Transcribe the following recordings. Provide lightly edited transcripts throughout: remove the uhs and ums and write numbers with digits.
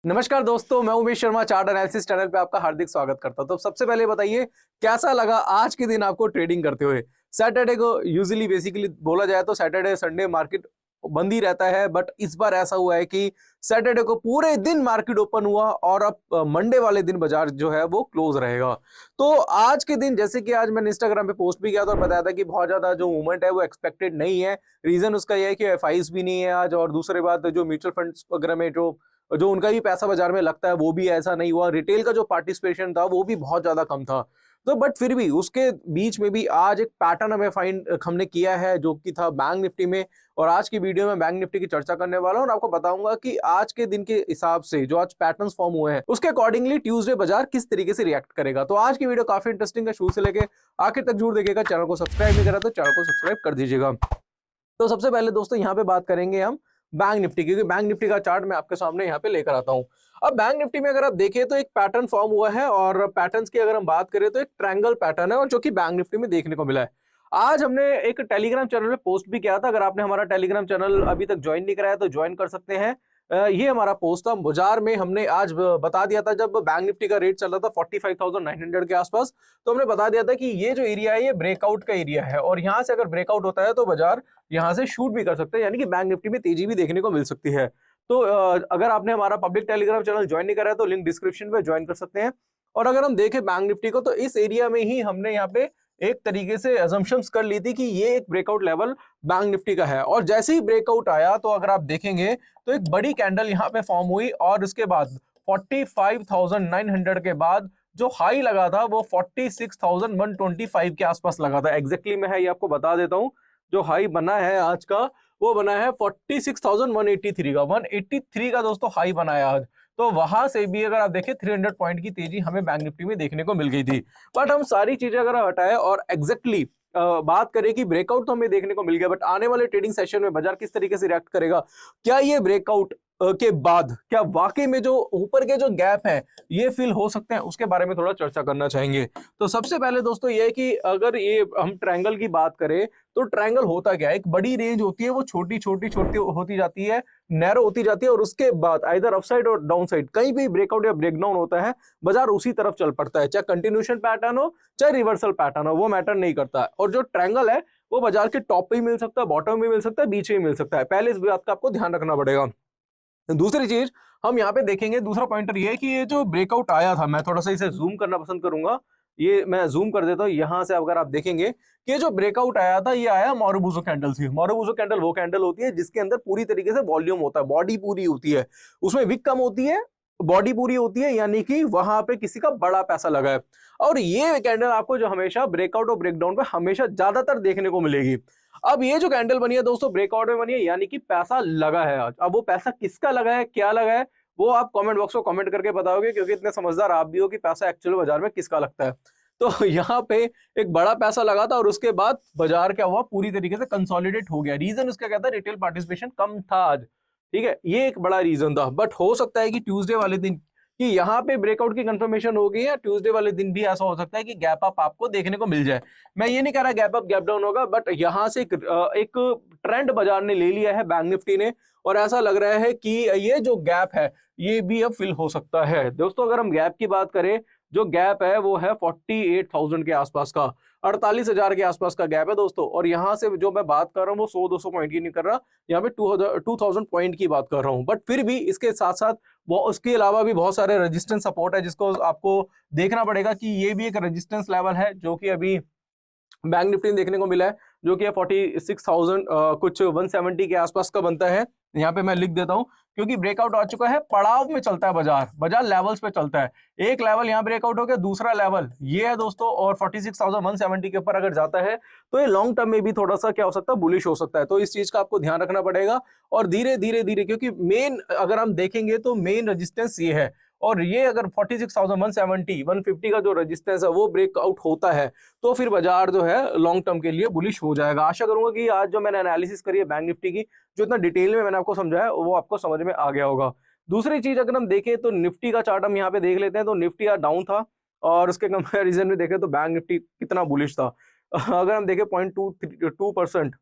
नमस्कार दोस्तों, मैं Umesh Sharma chart analysis channel पे आपका हार्दिक स्वागत करता हूं। तो सबसे पहले बताइए कैसा लगा आज के दिन आपको ट्रेडिंग करते हुए। सैटरडे को यूजुअली बेसिकली बोला जाए तो सैटरडे संडे मार्केट बंद ही रहता है, बट इस बार ऐसा हुआ है कि सैटरडे को पूरे दिन मार्केट ओपन हुआ और अब मंडे वाले दिन बाजार जो है वो क्लोज रहेगा। तो आज के दिन जैसे कि आज मैंने इंस्टाग्राम पे पोस्ट भी किया था और बताया था कि बहुत ज्यादा जो मूवमेंट है वो एक्सपेक्टेड नहीं है। रीजन उसका यह है कि एफआईज भी नहीं है आज, और दूसरी बात जो म्यूचुअल फंड्स वगैरह में जो जो उनका भी पैसा बाजार में लगता है वो भी ऐसा नहीं हुआ। रिटेल का जो पार्टिसिपेशन था वो भी बहुत ज्यादा कम था। तो बट फिर भी उसके बीच में भी आज एक पैटर्न हमें फाइंड हमने किया है जो कि था बैंक निफ्टी में। और आज की वीडियो में बैंक निफ्टी की चर्चा करने वाला हूं और आपको बताऊंगा कि आज के दिन के हिसाब से जो आज पैटर्न्स फॉर्म हुए हैं उसके अकॉर्डिंगली ट्यूसडे बाजार किस तरीके से रिएक्ट करेगा। तो आज की वीडियो काफी इंटरेस्टिंग है, शुरू से लेके आखिर तक जरूर देखिएगा। चैनल को सब्सक्राइब नहीं करा तो चैनल को सब्सक्राइब कर दीजिएगा। तो सबसे पहले दोस्तों यहाँ पे बात करेंगे हम बैंक निफ्टी, क्योंकि बैंक निफ्टी का चार्ट मैं आपके सामने यहाँ पे लेकर आता हूँ। अब बैंक निफ्टी में अगर आप देखें तो एक पैटर्न फॉर्म हुआ है, और पैटर्न्स की अगर हम बात करें तो एक ट्रायंगल पैटर्न है और जो कि बैंक निफ्टी में देखने को मिला है। आज हमने एक टेलीग्राम चैनल पे पोस्ट भी किया था। अगर आपने हमारा टेलीग्राम चैनल अभी तक ज्वाइन नहीं कराया तो ज्वाइन कर सकते हैं। ये हमारा पोस्ट था। बाजार में हमने आज बता दिया था, जब बैंक निफ्टी का रेट चल रहा था 45,900 के आसपास, तो हमने बता दिया था कि ये जो एरिया है ये ब्रेकआउट का एरिया है और यहाँ से अगर ब्रेकआउट होता है तो बाजार यहाँ से शूट भी कर सकते हैं, यानी कि बैंक निफ्टी में तेजी भी देखने को मिल सकती है। तो अगर आपने हमारा पब्लिक टेलीग्राम चैनल ज्वाइन नहीं करा है तो लिंक डिस्क्रिप्शन में ज्वाइन कर सकते हैं। और अगर हम देखें बैंक निफ्टी को तो इस एरिया में ही हमने यहाँ पे एक तरीके से अजम्पशंस कर ली थी कि ये एक ब्रेकआउट लेवल बैंक निफ्टी का है। और जैसे ही ब्रेकआउट आया तो अगर आप देखेंगे तो एक बड़ी कैंडल यहाँ पे फॉर्म हुई और उसके बाद 45,900 के बाद जो हाई लगा था वो 46,125 के आसपास लगा था। एग्जैक्टली मैं है ये आपको बता देता हूँ। जो हाई बना है आज का वो बना है 46,183 का, 183 का दोस्तों हाई बना है आज। तो वहां से भी अगर आप देखें 300 पॉइंट की तेजी हमें बैंक निफ्टी में देखने को मिल गई थी। बट हम सारी चीजें अगर हटाए और एग्जैक्टली बात करें कि ब्रेकआउट तो हमें देखने को मिल गया, बट आने वाले ट्रेडिंग सेशन में बाजार किस तरीके से रिएक्ट करेगा, क्या ये ब्रेकआउट के बाद क्या वाकई में जो ऊपर के जो गैप है ये फिल हो सकते हैं, उसके बारे में थोड़ा चर्चा करना चाहेंगे। तो सबसे पहले दोस्तों ये है कि अगर ये हम ट्रायंगल की बात करें तो ट्रायंगल होता क्या है, एक बड़ी रेंज होती है वो छोटी छोटी छोटी होती जाती है, नैरो होती जाती है, और उसके बाद आइदर अपसाइड और डाउन साइड कहीं भी ब्रेकआउट या ब्रेकडाउन होता है बाजार उसी तरफ चल पड़ता है। चाहे कंटिन्यूशन पैटर्न हो चाहे रिवर्सल पैटर्न हो, वो मैटर नहीं करता है। और जो ट्रायंगल है वो बाजार के टॉप पे ही मिल सकता है, बॉटम में मिल सकता है, बीच में मिल सकता है। पहले इस बात का आपको ध्यान रखना पड़ेगा। दूसरी चीज हम यहाँ पे देखेंगे, दूसरा पॉइंटर ये है कि ये जो ब्रेकआउट आया था, मैं थोड़ा सा इसे जूम करना पसंद करूंगा। ये मैं जूम कर देता हूँ यहां से। अगर आप देखेंगे कि ये जो ब्रेकआउट आया था ये आया मोरोबुजो कैंडल से। मोरोबुजो कैंडल वो कैंडल होती है जिसके अंदर पूरी तरीके से वॉल्यूम होता है, बॉडी पूरी होती है, उसमें विक कम होती है, बॉडी पूरी होती है, यानी कि वहां पे किसी का बड़ा पैसा लगा है। और ये कैंडल आपको जो हमेशा ब्रेकआउट और ब्रेकडाउन पे हमेशा ज्यादातर देखने को मिलेगी। अब ये जो कैंडल बनी है दोस्तों ब्रेकआउट में बनी है, यानी कि पैसा लगा है आज। अब वो पैसा किसका लगा है, क्या लगा है, वो आप कमेंट बॉक्स में कमेंट करके बताओगे, क्योंकि इतने समझदार आप भी हो कि पैसा एक्चुअल बाजार में किसका लगता है। तो यहाँ पे एक बड़ा पैसा लगा था और उसके बाद बाजार क्या हुआ, पूरी तरीके से कंसोलिडेट हो गया। रीजन उसका क्या था, रिटेल पार्टिसिपेशन कम था आज, ठीक है, ये एक बड़ा रीजन था। बट हो सकता है कि ट्यूसडे वाले दिन कि यहाँ पे ब्रेकआउट की कंफर्मेशन हो गई है, ट्यूसडे वाले दिन भी ऐसा हो सकता है कि गैप अप आपको देखने को मिल जाए। मैं ये नहीं कह रहा गैप अप गैप डाउन होगा, बट यहाँ से एक ट्रेंड बाजार ने ले लिया है बैंक निफ्टी ने, और ऐसा लग रहा है कि ये जो गैप है ये भी अब फिल हो सकता है। दोस्तों अगर हम गैप की बात करें, जो गैप है वो है 48,000 के आसपास का, 48,000 के आसपास का गैप है दोस्तों। और यहाँ से जो मैं बात कर रहा हूँ वो 100-200 पॉइंट की नहीं कर रहा, यहाँ पे 2000 पॉइंट की बात कर रहा हूँ। बट फिर भी इसके साथ साथ वो उसके अलावा भी बहुत सारे रेजिस्टेंस सपोर्ट है जिसको आपको देखना पड़ेगा कि ये भी एक रेजिस्टेंस लेवल है जो कि अभी बैंक निफ्टी में देखने को मिला है, जो कि 46,000 कुछ 170 के आसपास का बनता है। यहाँ पे मैं लिख देता हूँ क्योंकि ब्रेकआउट आ चुका है, पड़ाव में चलता है बाजार, बाजार लेवल्स पे चलता है। एक लेवल यहाँ ब्रेकआउट हो गया, दूसरा लेवल ये है दोस्तों, और 46,170 के ऊपर अगर जाता है तो ये लॉन्ग टर्म में भी थोड़ा सा क्या हो सकता है, बुलिश हो सकता है। तो इस चीज का आपको ध्यान रखना पड़ेगा। और धीरे धीरे धीरे, क्योंकि मेन अगर हम देखेंगे तो मेन रेजिस्टेंस ये है, और ये अगर 46,170 150 का जो रेजिस्टेंस है वो ब्रेकआउट होता है तो फिर बाजार जो है लॉन्ग टर्म के लिए बुलिश हो जाएगा। आशा करूंगा कि आज जो मैंने एनालिसिस करी है बैंक निफ्टी की, जो इतना डिटेल में मैंने आपको समझाया वो आपको समझ में आ गया होगा। दूसरी चीज अगर हम देखें तो निफ्टी का चार्ट हम यहाँ पे देख लेते हैं, तो निफ्टी आज डाउन था और उसके कंपैरिजन में देखें तो बैंक निफ्टी कितना बुलिश था। अगर हम देखें 0.22%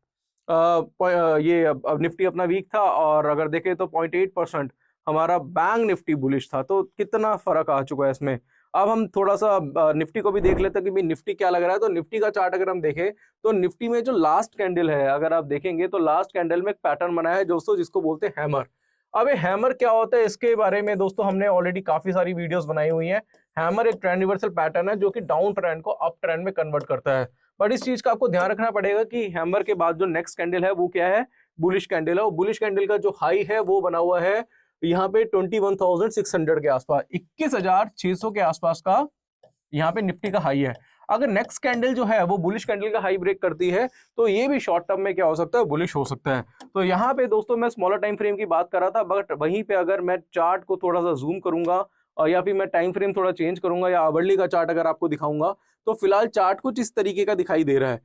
ये अब निफ्टी अपना वीक था, और अगर देखें तो 0.8% हमारा बैंक निफ्टी बुलिश था। तो कितना फर्क आ चुका है इसमें। अब हम थोड़ा सा निफ्टी को भी देख लेते हैं कि भाई निफ्टी क्या लग रहा है। तो निफ्टी का चार्ट अगर हम देखें तो निफ्टी में जो लास्ट कैंडल है, अगर आप देखेंगे तो लास्ट कैंडल में एक पैटर्न बना है दोस्तों, जिसको बोलते हैं हैमर। अब ये हैमर क्या होता है, इसके बारे में दोस्तों हमने ऑलरेडी काफी सारी वीडियोस बनाई हुई हैं। हैमर एक ट्रेंड रिवर्सल पैटर्न है जो कि डाउन ट्रेंड को अप ट्रेंड में कन्वर्ट करता है। बट इस चीज का आपको ध्यान रखना पड़ेगा कि हैमर के बाद जो नेक्स्ट कैंडल है वो क्या है, बुलिश कैंडल है। और बुलिश कैंडल का जो हाई है वो बना हुआ है यहाँ पे 21,600 के आसपास, 21,600 के आसपास का यहाँ पे निफ्टी का हाई है। अगर नेक्स्ट कैंडल जो है वो बुलिश कैंडल का हाई ब्रेक करती है तो ये भी शॉर्ट टर्म में क्या हो सकता है, बुलिश हो सकता है। तो यहाँ पे दोस्तों मैं स्मॉलर टाइम फ्रेम की बात कर रहा था, बट वहीं पे अगर मैं चार्ट को थोड़ा सा जूम करूंगा और या फिर मैं टाइम फ्रेम थोड़ा चेंज करूंगा या आवरली का चार्ट अगर आपको दिखाऊंगा, तो फिलहाल चार्ट कुछ इस तरीके का दिखाई दे रहा है।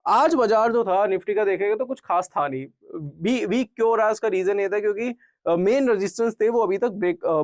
आज बाजार जो था निफ्टी का देखेगा तो कुछ खास था नहीं। वीक क्यों रहा, इसका रीजन ये था क्योंकि मेन रेजिस्टेंस थे वो अभी तक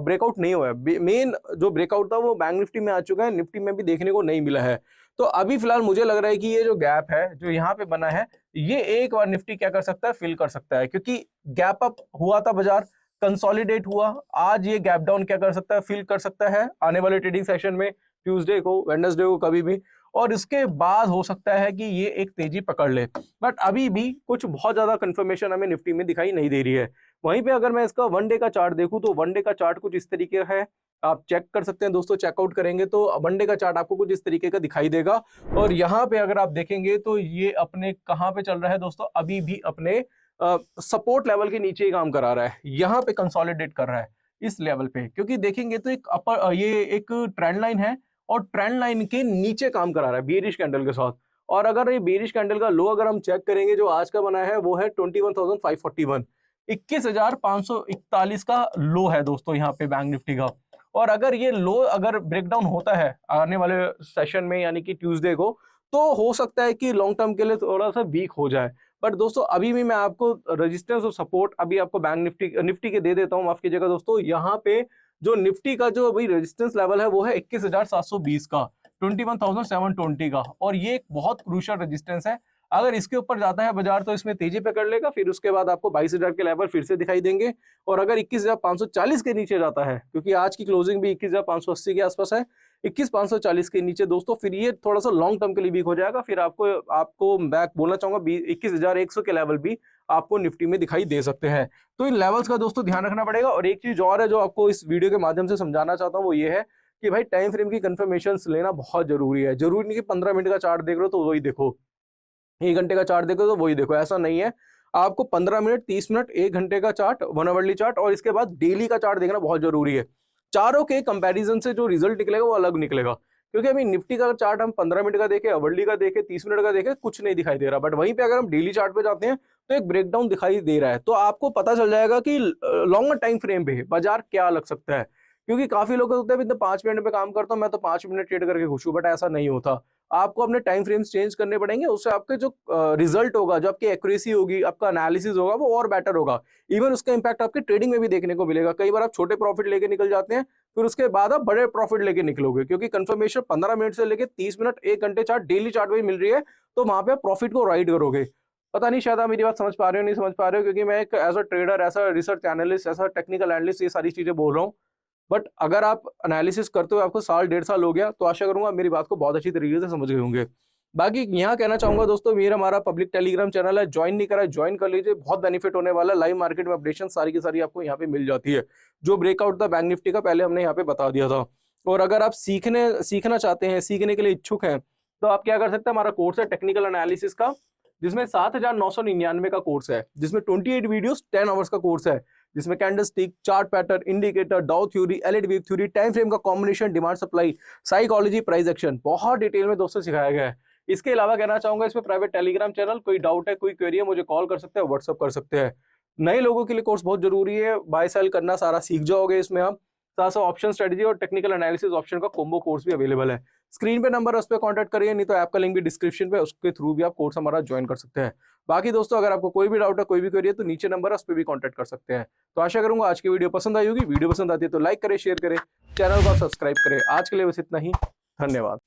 ब्रेकआउट नहीं हुआ है। मेन जो ब्रेकआउट था वो बैंक निफ्टी में आ चुका है, निफ्टी में भी देखने को नहीं मिला है। तो अभी फिलहाल मुझे लग रहा है कि ये जो गैप है जो यहाँ पे बना है, ये एक बार निफ्टी क्या कर सकता है, फिल कर सकता है। क्योंकि गैप अप हुआ था बाजार, कंसोलिडेट हुआ, आज ये गैप डाउन क्या कर सकता है, फिल कर सकता है आने वाले ट्रेडिंग सेशन में, ट्यूसडे को, वेडनेसडे को, कभी भी। और इसके बाद हो सकता है कि ये एक तेजी पकड़ ले। बट अभी भी कुछ बहुत ज्यादा कंफर्मेशन हमें निफ्टी में दिखाई नहीं दे रही है। वहीं पे अगर मैं इसका वन डे का चार्ट देखूं तो वन डे का चार्ट कुछ इस तरीके का है, आप चेक कर सकते हैं दोस्तों। चेकआउट करेंगे तो वन डे का चार्ट आपको कुछ इस तरीके का दिखाई देगा। और यहाँ पे अगर आप देखेंगे तो ये अपने कहाँ पे चल रहा है दोस्तों, अभी भी अपने सपोर्ट लेवल के नीचे ही काम करा रहा है, यहाँ पे कंसोलिडेट कर रहा है इस लेवल पे। क्योंकि देखेंगे तो एक अपर ये एक ट्रेंड लाइन है और ट्रेंड लाइन के नीचे काम करा रहा है बेरिश कैंडल के साथ। और अगर ये बेरिश कैंडल का लो अगर हम चेक करेंगे जो आज का बना है वो है 21,541, 21,541 का लो है दोस्तों यहाँ पे बैंक निफ्टी का। और अगर ये लो अगर ब्रेकडाउन होता है आने वाले सेशन में यानी कि ट्यूसडे को, तो हो सकता है कि लॉन्ग टर्म के लिए थोड़ा सा वीक हो जाए। बट दोस्तों अभी भी मैं आपको रेजिस्टेंस और सपोर्ट अभी आपको बैंक निफ्टी के दे देता हूँ, माफ कीजिएगा दोस्तों। यहाँ पे जो निफ्टी का जो अभी रेजिस्टेंस लेवल है वो है 21,720 का, 21,720 का। और ये एक बहुत क्रूशियल रेजिस्टेंस है। अगर इसके ऊपर जाता है बाजार तो इसमें तेजी पकड़ लेगा, फिर उसके बाद आपको 22,000 के लेवल फिर से दिखाई देंगे। और अगर 21,540 के नीचे जाता है, क्योंकि आज की क्लोजिंग भी 21,580 के आसपास है, 21,540 के नीचे दोस्तों फिर ये थोड़ा सा लॉन्ग टर्म के लिए वीक हो जाएगा। फिर आपको मैं बोलना चाहूंगा 21,100 के लेवल भी आपको निफ्टी में दिखाई दे सकते हैं। तो इन लेवल्स का दोस्तों ध्यान रखना पड़ेगा। और एक चीज और है जो आपको इस वीडियो के माध्यम से समझाना चाहता हूँ, वो ये है कि भाई टाइम फ्रेम की कंफर्मेशन लेना बहुत जरूरी है। जरूरी नहीं कि 15 मिनट का चार्ट देख रहे हो तो वही देखो, 1 घंटे का चार्ट देखो तो वही देखो, ऐसा नहीं है। आपको 15 मिनट, 30 मिनट, 1 घंटे का चार्ट, 1 आवरली चार्ट और इसके बाद डेली का चार्ट देखना बहुत जरूरी है। चारों के कंपैरिजन से जो रिजल्ट निकलेगा वो अलग निकलेगा। क्योंकि अभी निफ्टी का चार्ट हम 15 मिनट का देखें, आवरली का देखें, 30 मिनट का देखें, कुछ नहीं दिखाई दे रहा। बट वहीं पे अगर हम डेली चार्ट पे जाते हैं तो एक ब्रेकडाउन दिखाई दे रहा है। तो आपको पता चल जाएगा कि लॉन्गर टाइम फ्रेम पे बाजार क्या लग सकता है। क्योंकि काफी लोग होते हैं 5 मिनट में काम करता हूँ, मैं तो 5 मिनट ट्रेड करके खुश हूँ। बट ऐसा नहीं होता, आपको अपने टाइम फ्रेम्स चेंज करने पड़ेंगे। उससे आपके जो रिजल्ट होगा, जो आपकी एक्यूरेसी होगी, आपका एनालिसिस होगा, वो और बेटर होगा। इवन उसका इंपैक्ट आपके ट्रेडिंग में भी देखने को मिलेगा। कई बार आप छोटे प्रॉफिट लेके निकल जाते हैं, फिर उसके बाद आप बड़े प्रॉफिट लेके निकलोगे, क्योंकि कंफर्मेशन 15 मिनट से लेके 30 मिनट, 1 घंटे चार्ट, डेली चार्ट में मिल रही है। तो वहां पे प्रॉफिट को राइड करोगे। पता नहीं शायद आप मेरी बात समझ पा रहे हो, नहीं समझ पा रहे हो, क्योंकि मैं एक as a trader, as a research analyst, as a technical analyst ये सारी चीजें बोल रहा हूँ। बट अगर आप एनालिसिस करते हुए आपको साल, 1.5 साल हो गया, तो आशा करूंगा मेरी बात को बहुत अच्छी तरीके से समझ गए होंगे। बाकी यहाँ कहना चाहूंगा दोस्तों, मेरा हमारा पब्लिक टेलीग्राम चैनल है, ज्वाइन नहीं करा है ज्वाइन कर लीजिए, बहुत बेनिफिट होने वाला है। लाइव मार्केट में अपडेशन सारी की सारी आपको यहाँ पे मिल जाती है। जो ब्रेकआउट था बैंक निफ्टी का पहले हमने यहाँ पे बता दिया था। और अगर आप सीखना चाहते हैं, सीखने के लिए इच्छुक हैं, तो आप क्या कर सकते हैं, हमारा कोर्स है टेक्निकल एनालिसिस का, जिसमें 7,999 का कोर्स है, जिसमें 28 वीडियोस 10 आवर्स का कोर्स है, जिसमें candlestick, chart pattern, indicator, Dow theory, Elliott wave theory, time frame का combination, demand supply, psychology, price action, बहुत डिटेल में दोस्तों सिखाया गया है। इसके अलावा कहना चाहूंगा इसमें प्राइवेट टेलीग्राम चैनल, कोई डाउट है, कोई क्वेरी है, मुझे कॉल कर सकते हैं, व्हाट्सअप कर सकते हैं। नए लोगों के लिए कोर्स बहुत जरूरी है, बाय सेल करना सारा सीख जाओगे इसमें आप। साथ साथ ऑप्शन स्ट्रेटजी और टेक्निकल एनालिसिस ऑप्शन का कॉम्बो कोर्स भी अवेलेबल है। स्क्रीन पे नंबर है, उस पर कॉन्टैक्ट करिए, नहीं तो ऐप का लिंक भी डिस्क्रिप्शन पे, उसके थ्रू भी आप कोर्स हमारा ज्वाइन कर सकते हैं। बाकी दोस्तों अगर आपको कोई भी डाउट है, कोई भी क्वेरी है, तो नीचे नंबर है, उस पर भी कॉन्टैक्ट कर सकते हैं। तो आशा करूंगा आज की वीडियो पसंद आई होगी। वीडियो पसंद आती है तो लाइक करें, शेयर करें, चैनल को सब्सक्राइब करें। आज के लिए बस इतना ही, धन्यवाद।